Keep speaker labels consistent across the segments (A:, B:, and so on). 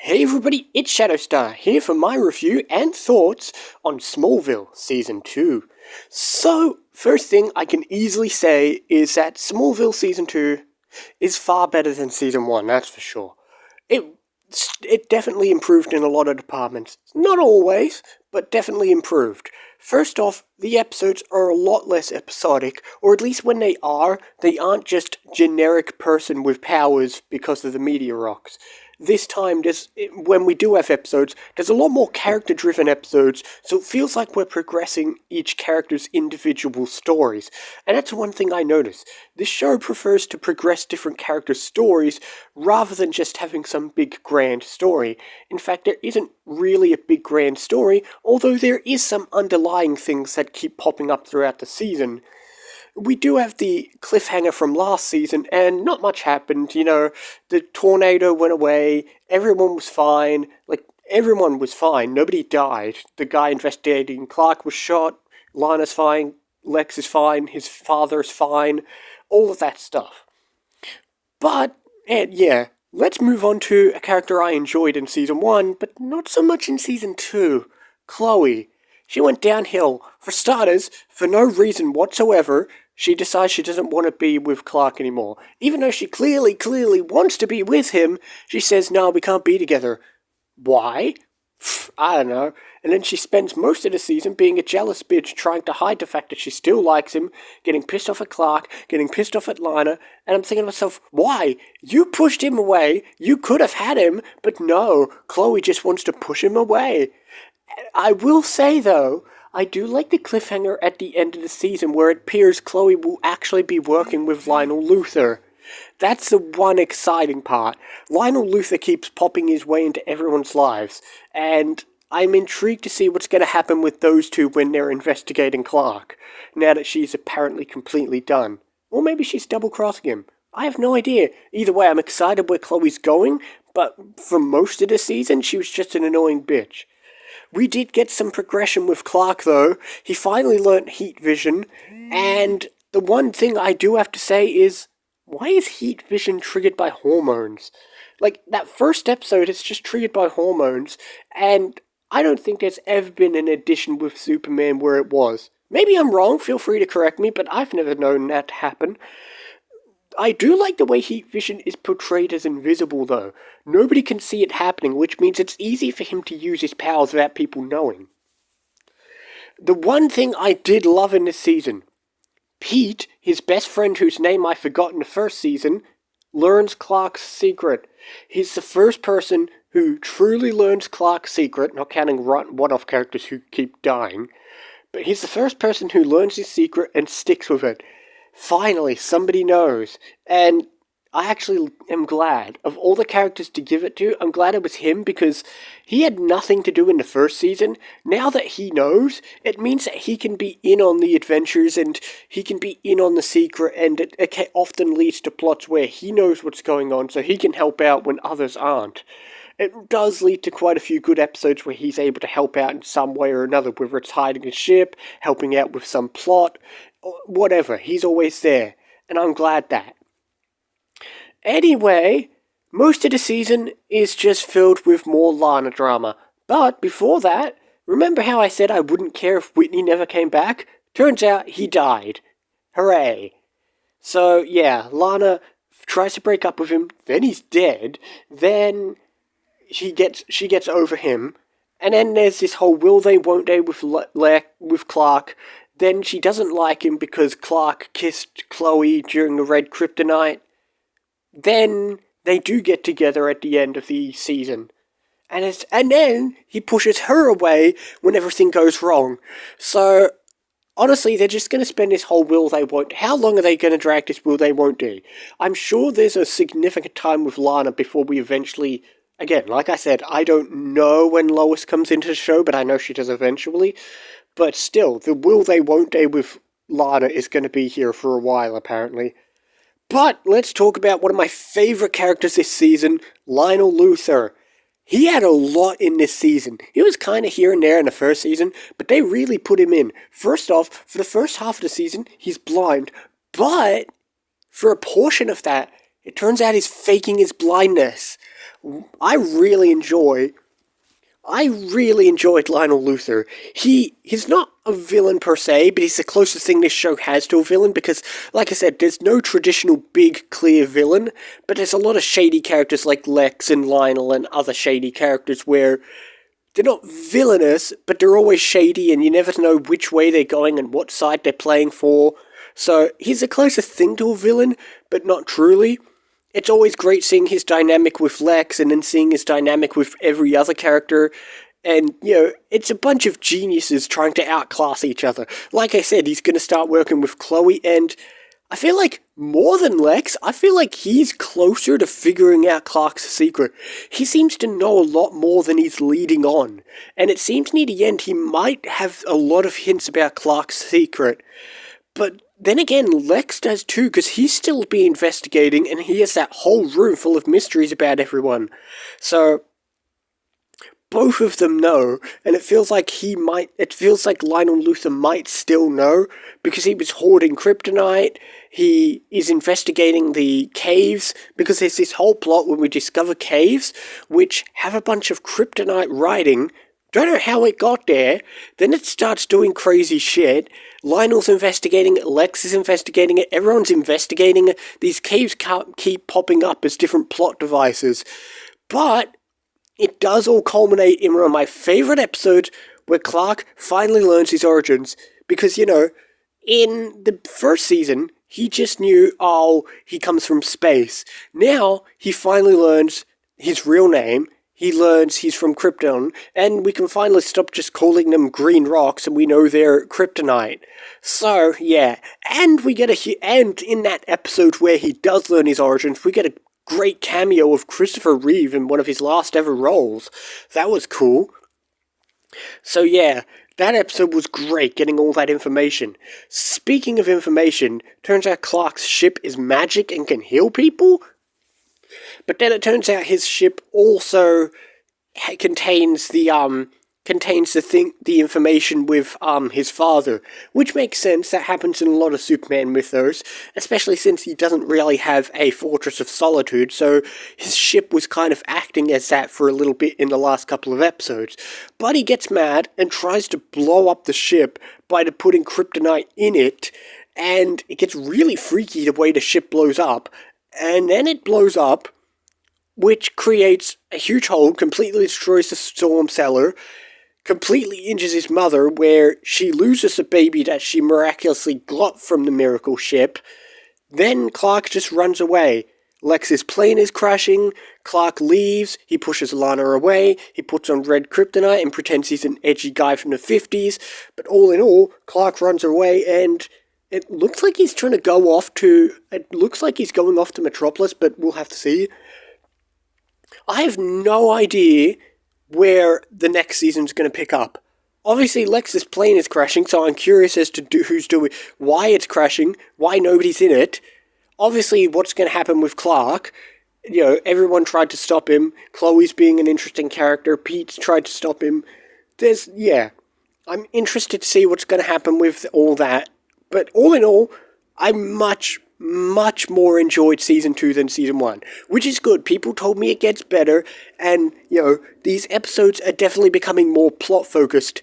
A: Hey everybody, it's ShadowStar here for my review and thoughts on Smallville Season 2. So, first thing I can easily say is that Smallville Season 2 is far better than Season 1, that's for sure. It definitely improved in a lot of departments. Not always, but definitely improved. First off, the episodes are a lot less episodic, or at least when they aren't just generic person with powers because of the meteor rocks. This time, when we do have episodes, there's a lot more character-driven episodes, so it feels like we're progressing each character's individual stories. And that's one thing I notice. This show prefers to progress different characters' stories rather than just having some big grand story. In fact, there isn't really a big grand story, although there is some underlying things that keep popping up throughout the season. We do have the cliffhanger from last season, and not much happened, the tornado went away, everyone was fine, nobody died. The guy investigating Clark was shot, Lana's fine, Lex is fine, his father's fine, all of that stuff. But, let's move on to a character I enjoyed in Season 1, but not so much in Season 2, Chloe. She went downhill. For starters, for no reason whatsoever, she decides she doesn't want to be with Clark anymore. Even though she clearly wants to be with him, she says, no, we can't be together. Why? I don't know. And then she spends most of the season being a jealous bitch, trying to hide the fact that she still likes him, getting pissed off at Clark, getting pissed off at Lana, and I'm thinking to myself, why? You pushed him away, you could have had him, but no, Chloe just wants to push him away. I will say, though, I do like the cliffhanger at the end of the season where it appears Chloe will actually be working with Lionel Luthor. That's the one exciting part. Lionel Luthor keeps popping his way into everyone's lives, and I'm intrigued to see what's going to happen with those two when they're investigating Clark, now that she's apparently completely done. Or maybe she's double-crossing him. I have no idea. Either way, I'm excited where Chloe's going, but for most of the season, she was just an annoying bitch. We did get some progression with Clark, though. He finally learnt heat vision, and the one thing I do have to say is, why is heat vision triggered by hormones? Like, that first episode is just triggered by hormones, and I don't think there's ever been an edition with Superman where it was. Maybe I'm wrong, feel free to correct me, but I've never known that to happen. I do like the way heat vision is portrayed as invisible, though. Nobody can see it happening, which means it's easy for him to use his powers without people knowing. The one thing I did love in this season, Pete, his best friend whose name I forgot in the first season, learns Clark's secret. He's the first person who truly learns Clark's secret, not counting one-off characters who keep dying, but he's the first person who learns his secret and sticks with it. Finally, somebody knows, and I actually am glad. Of all the characters to give it to, I'm glad it was him, because he had nothing to do in the first season. Now that he knows, it means that he can be in on the adventures, and he can be in on the secret, and it often leads to plots where he knows what's going on, so he can help out when others aren't. It does lead to quite a few good episodes where he's able to help out in some way or another, whether it's hiding a ship, helping out with some plot, whatever. He's always there, and I'm glad that. Anyway, most of the season is just filled with more Lana drama. But before that, remember how I said I wouldn't care if Whitney never came back? Turns out he died. Hooray. So yeah, Lana tries to break up with him, then he's dead, then she gets over him, and then there's this whole will they won't they with Clark. Then she doesn't like him because Clark kissed Chloe during the Red Kryptonite. Then they do get together at the end of the season. And then he pushes her away when everything goes wrong. So, honestly, they're just going to spend this whole will they won't. How long are they going to drag this will they won't do? I'm sure there's a significant time with Lana before we eventually... Again, like I said, I don't know when Lois comes into the show, but I know she does eventually. But still, the will they won't they with Lana is going to be here for a while, apparently. But let's talk about one of my favourite characters this season, Lionel Luthor. He had a lot in this season. He was kind of here and there in the first season, but they really put him in. First off, for the first half of the season, he's blind. But for a portion of that, it turns out he's faking his blindness. I really enjoyed Lionel Luthor. He's not a villain per se, but he's the closest thing this show has to a villain because, like I said, there's no traditional big, clear villain, but there's a lot of shady characters like Lex and Lionel and other shady characters where they're not villainous, but they're always shady and you never know which way they're going and what side they're playing for. So he's the closest thing to a villain, but not truly. It's always great seeing his dynamic with Lex and then seeing his dynamic with every other character. And, it's a bunch of geniuses trying to outclass each other. Like I said, he's going to start working with Chloe, and I feel like more than Lex, I feel like he's closer to figuring out Clark's secret. He seems to know a lot more than he's leading on. And it seems near the end he might have a lot of hints about Clark's secret. But then again, Lex does too, because he's still be investigating, and he has that whole room full of mysteries about everyone. So, both of them know, and it feels like Lionel Luthor might still know, because he was hoarding kryptonite, he is investigating the caves, because there's this whole plot when we discover caves, which have a bunch of kryptonite writing. Don't know how it got there. Then it starts doing crazy shit. Lionel's investigating it, Lex is investigating it, everyone's investigating it. These caves keep popping up as different plot devices. But it does all culminate in one of my favourite episodes where Clark finally learns his origins. Because, in the first season, he just knew, he comes from space. Now, he finally learns his real name. He learns he's from Krypton, and we can finally stop just calling them green rocks, and we know they're kryptonite. So, yeah, and in that episode where he does learn his origins, we get a great cameo of Christopher Reeve in one of his last ever roles. That was cool. So yeah, that episode was great, getting all that information. Speaking of information, turns out Clark's ship is magic and can heal people? But then it turns out his ship also contains the information with his father, which makes sense. That happens in a lot of Superman mythos, especially since he doesn't really have a fortress of solitude, so his ship was kind of acting as that for a little bit in the last couple of episodes. But he gets mad and tries to blow up the ship by putting kryptonite in it, and it gets really freaky the way the ship blows up, and then it blows up, which creates a huge hole, completely destroys the storm cellar, completely injures his mother, where she loses a baby that she miraculously got from the miracle ship. Then Clark just runs away. Lex's plane is crashing, Clark leaves, he pushes Lana away, he puts on red kryptonite and pretends he's an edgy guy from the 50s, but all in all, Clark runs away and it looks like he's going off to Metropolis, but we'll have to see. I have no idea where the next season's going to pick up. Obviously, Lex's plane is crashing, so I'm curious as to why it's crashing, why nobody's in it. Obviously, what's going to happen with Clark. Everyone tried to stop him. Chloe's being an interesting character. Pete's tried to stop him. I'm interested to see what's going to happen with all that. But all in all, I much more enjoyed Season 2 than Season 1, which is good. People told me it gets better, and, these episodes are definitely becoming more plot-focused,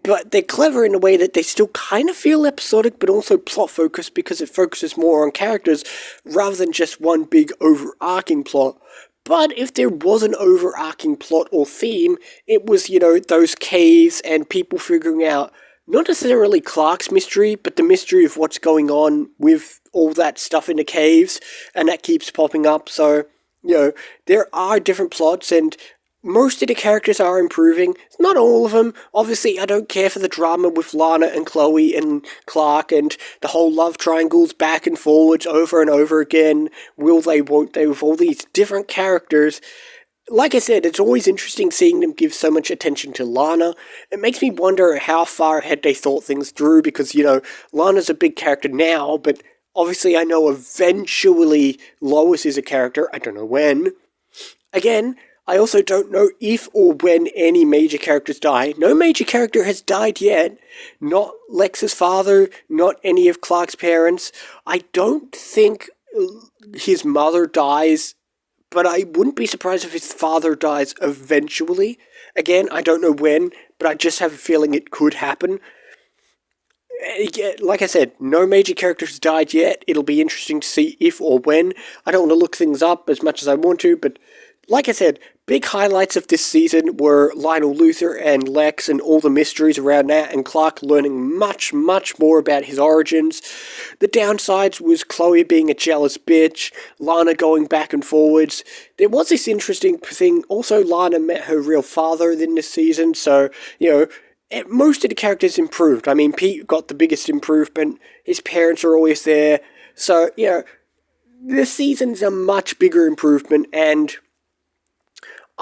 A: but they're clever in a way that they still kind of feel episodic, but also plot-focused because it focuses more on characters rather than just one big overarching plot. But if there was an overarching plot or theme, it was, those caves and people figuring out not necessarily Clark's mystery, but the mystery of what's going on with all that stuff in the caves, and that keeps popping up. So, there are different plots, and most of the characters are improving. Not all of them. Obviously, I don't care for the drama with Lana and Chloe and Clark, and the whole love triangles back and forwards over and over again. Will they, won't they, with all these different characters. Like I said, it's always interesting seeing them give so much attention to Lana. It makes me wonder how far ahead they thought things through, because, Lana's a big character now, but obviously I know eventually Lois is a character. I don't know when. Again, I also don't know if or when any major characters die. No major character has died yet. Not Lex's father, not any of Clark's parents. I don't think his mother dies, but I wouldn't be surprised if his father dies eventually. Again, I don't know when, but I just have a feeling it could happen. Like I said, no major characters died yet. It'll be interesting to see if or when. I don't want to look things up as much as I want to, but like I said, big highlights of this season were Lionel Luthor and Lex and all the mysteries around that, and Clark learning much, much more about his origins. The downsides was Chloe being a jealous bitch, Lana going back and forwards. There was this interesting thing, also Lana met her real father in this season, so, most of the characters improved. I mean, Pete got the biggest improvement, his parents are always there, so, this season's a much bigger improvement, and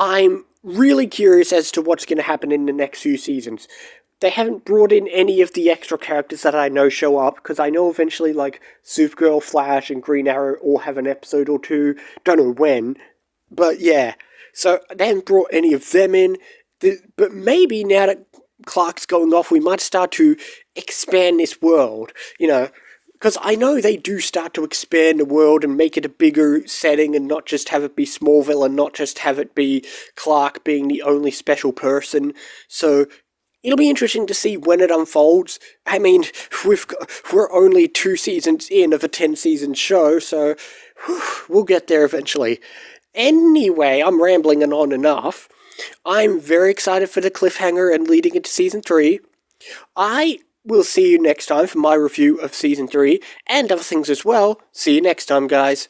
A: I'm really curious as to what's going to happen in the next few seasons. They haven't brought in any of the extra characters that I know show up, because I know eventually, Supergirl, Flash, and Green Arrow all have an episode or two. Don't know when, but yeah. So they haven't brought any of them in, but maybe now that Clark's going off, we might start to expand this world, because I know they do start to expand the world and make it a bigger setting and not just have it be Smallville and not just have it be Clark being the only special person. So it'll be interesting to see when it unfolds. I mean, we're only 2 seasons in of a 10-season show, so we'll get there eventually. Anyway, I'm rambling on enough. I'm very excited for the cliffhanger and leading into Season 3. We'll see you next time for my review of Season 3 and other things as well. See you next time, guys.